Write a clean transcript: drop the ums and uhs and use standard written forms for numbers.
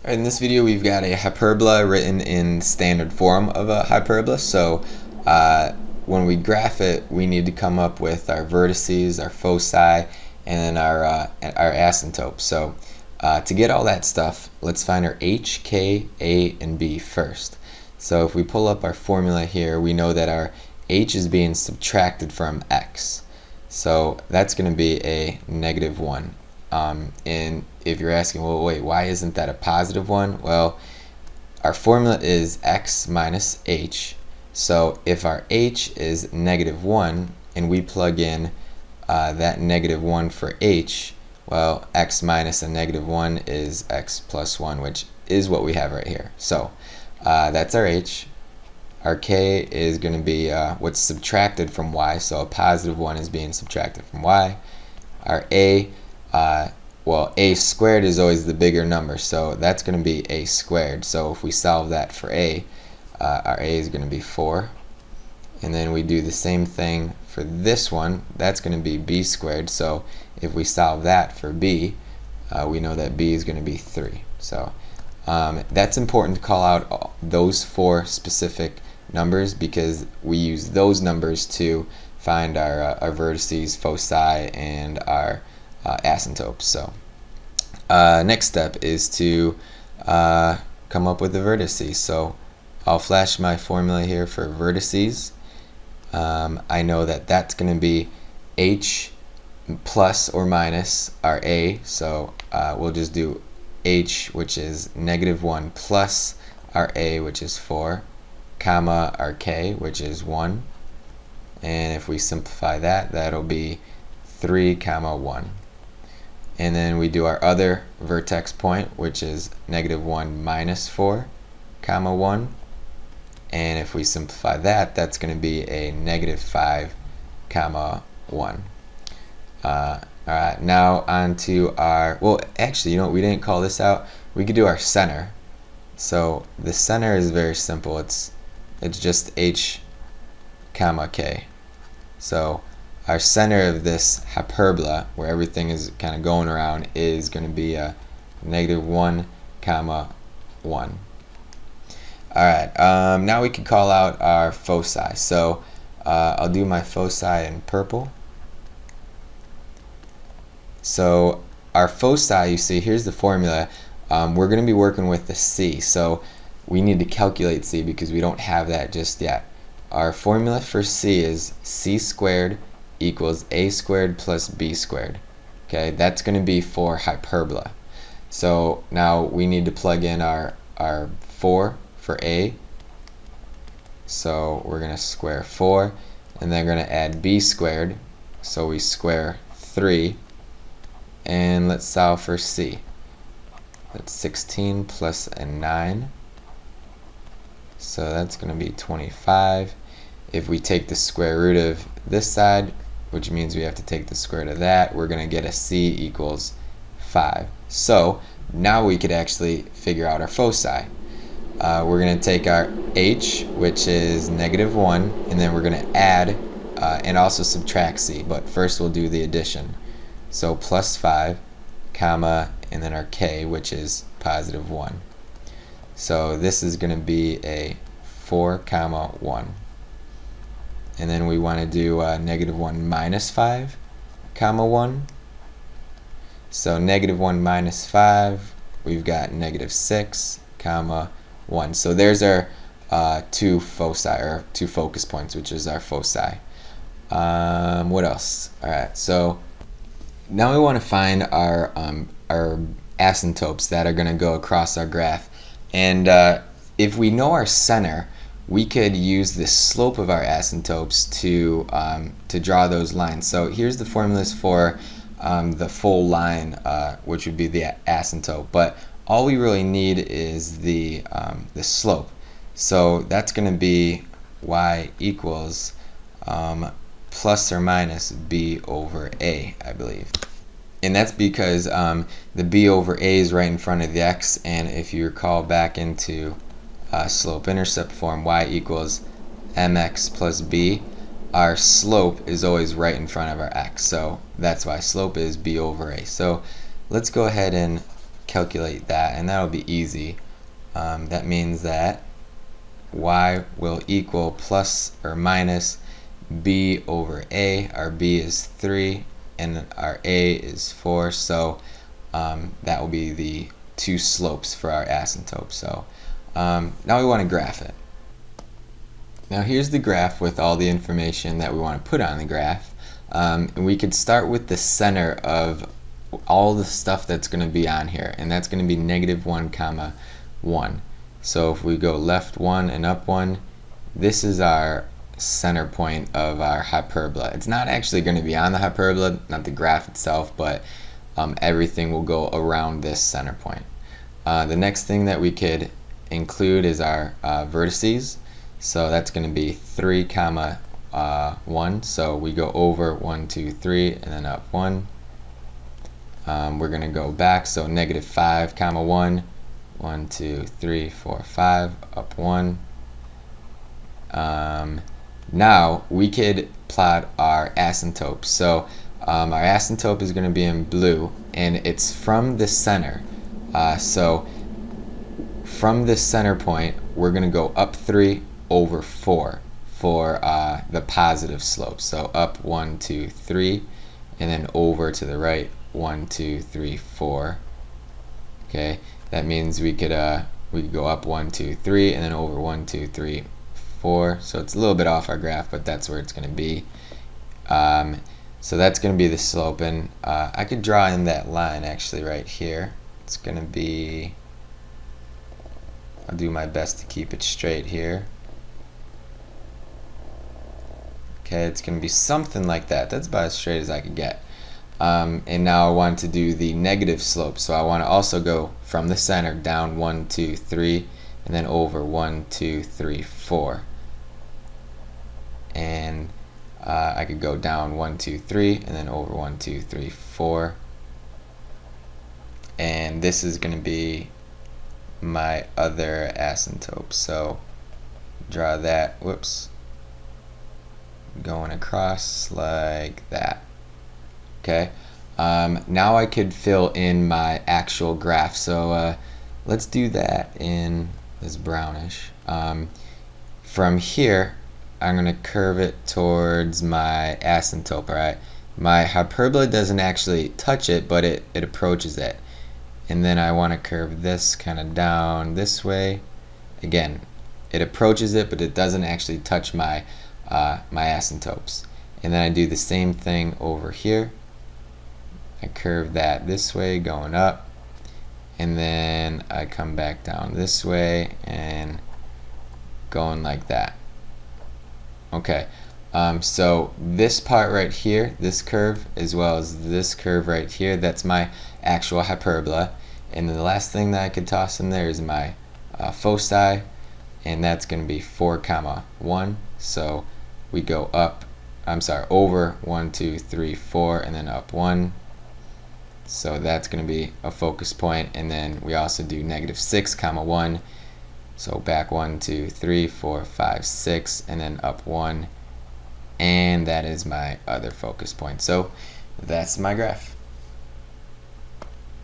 In this video we've got a hyperbola written in standard form of a hyperbola. So when we graph it, we need to come up with our vertices, our foci, and then our asymptotes. So to get all that stuff, let's find our h, k, a, and b first. So if we pull up our formula here, we know that our h is being subtracted from x. So that's going to be a -1. And if you're asking, well, wait, why isn't that a positive one? Well, our formula is x minus h. So if our h is -1 and we plug in that -1 for h, well, x minus a -1 is x plus 1, which is what we have right here. So that's our h. Our k is going to be what's subtracted from y, so a +1 is being subtracted from y. Our a, well, a squared is always the bigger number, so that's going to be a squared. So if we solve that for a, our a is going to be 4. And then we do the same thing for this one. That's going to be b squared. So if we solve that for b, we know that b is going to be 3. So that's important to call out those 4 specific numbers, because we use those numbers to find our vertices, foci, and our asymptotes. So next step is to come up with the vertices. So I'll flash my formula here for vertices. I know that that's going to be h plus or minus our a, so we'll just do h, which is -1, plus our a, which is 4, comma our k, which is 1. And if we simplify that, that'll be 3 comma 1. And then we do our other vertex point, which is -1 minus 4 comma 1. And if we simplify that, that's going to be a -5 comma 1. Alright, now on to our, well, actually, you know what, we didn't call this out. We could do our center. So the center is very simple. It's just h comma k. So our center of this hyperbola, where everything is kind of going around, is going to be a -1 comma 1. Alright, now we can call out our foci. So I'll do my foci in purple. So our foci, you see, here's the formula. We're going to be working with the c. So we need to calculate c because we don't have that just yet. Our formula for c is c squared equals a squared plus b squared. Okay, that's going to be for hyperbola. So now we need to plug in our 4 for a. So we're going to square 4, and then we're going to add b squared. So we square 3, and let's solve for c. That's 16 plus a 9. So that's going to be 25. If we take the square root of this side, which means we have to take the square root of that, we're going to get a c equals 5. So now we could actually figure out our foci. We're going to take our h, which is -1, and then we're going to add and also subtract c. But first we'll do the addition. So plus 5, comma, and then our k, which is +1. So this is going to be a 4 comma 1. And then we want to do -1 minus 5 comma 1. So -1 minus 5, we've got -6 comma 1. So there's our 2 foci, or 2 focus points, which is our foci. What else? Alright, so now we want to find our asymptotes that are going to go across our graph. And if we know our center, we could use the slope of our asymptotes to draw those lines. So here's the formulas for the full line, which would be the asymptote. But all we really need is the slope. So that's going to be y equals plus or minus b over a, I believe. And that's because the b over a is right in front of the x, and if you recall back into slope-intercept form, y equals mx plus b, our slope is always right in front of our x. So that's why slope is b over a. So let's go ahead and calculate that, and that'll be easy. That means that y will equal plus or minus b over a. Our b is 3 and our a is 4, so that will be the two slopes for our asymptote. So now we want to graph it. Now here's the graph with all the information that we want to put on the graph. And we could start with the center of all the stuff that's going to be on here, and that's going to be -1, 1. So if we go left 1 and up 1, this is our center point of our hyperbola. It's not actually going to be on the hyperbola, not the graph itself, but everything will go around this center point. The next thing that we could include is our vertices. So that's going to be 3, 1. So we go over 1, 2, 3, and then up 1. We're going to go back, so -5, 1. 1, 2, 3, 4, 5, up 1. Now we could plot our asymptote. So our asymptote is going to be in blue, and it's from the center. So from this center point, we're going to go up 3 over 4 for the positive slope. So up 1, 2, 3, and then over to the right 1, 2, 3, 4. Okay, that means we could go up 1, 2, 3, and then over 1, 2, 3, 4. So it's a little bit off our graph, but that's where it's going to be. So that's going to be the slope, and I could draw in that line actually right here. It's going to be, I'll do my best to keep it straight here. Okay, it's going to be something like that. That's about as straight as I could get. And now I want to do the negative slope. So I want to also go from the center down 1, 2, 3, and then over 1, 2, 3, 4. And I could go down 1, 2, 3, and then over 1, 2, 3, 4. And this is going to be my other asymptote. So draw that, whoops, going across like that. Okay, now I could fill in my actual graph. So let's do that in this brownish. From here, I'm going to curve it towards my asymptote. Right, my hyperbola doesn't actually touch it, but it approaches it. And then I want to curve this kind of down this way. Again, it approaches it, but it doesn't actually touch my my asymptotes. And then I do the same thing over here. I curve that this way going up, and then I come back down this way and going like that. Okay, so this part right here, this curve, as well as this curve right here, that's my actual hyperbola. And then the last thing that I could toss in there is my foci, and that's going to be 4, 1. So we go up, over 1, 2, 3, 4, and then up 1. So that's going to be a focus point. And then we also do -6, 1. So back 1, 2, 3, 4, 5, 6, and then up 1. And that is my other focus point. So that's my graph.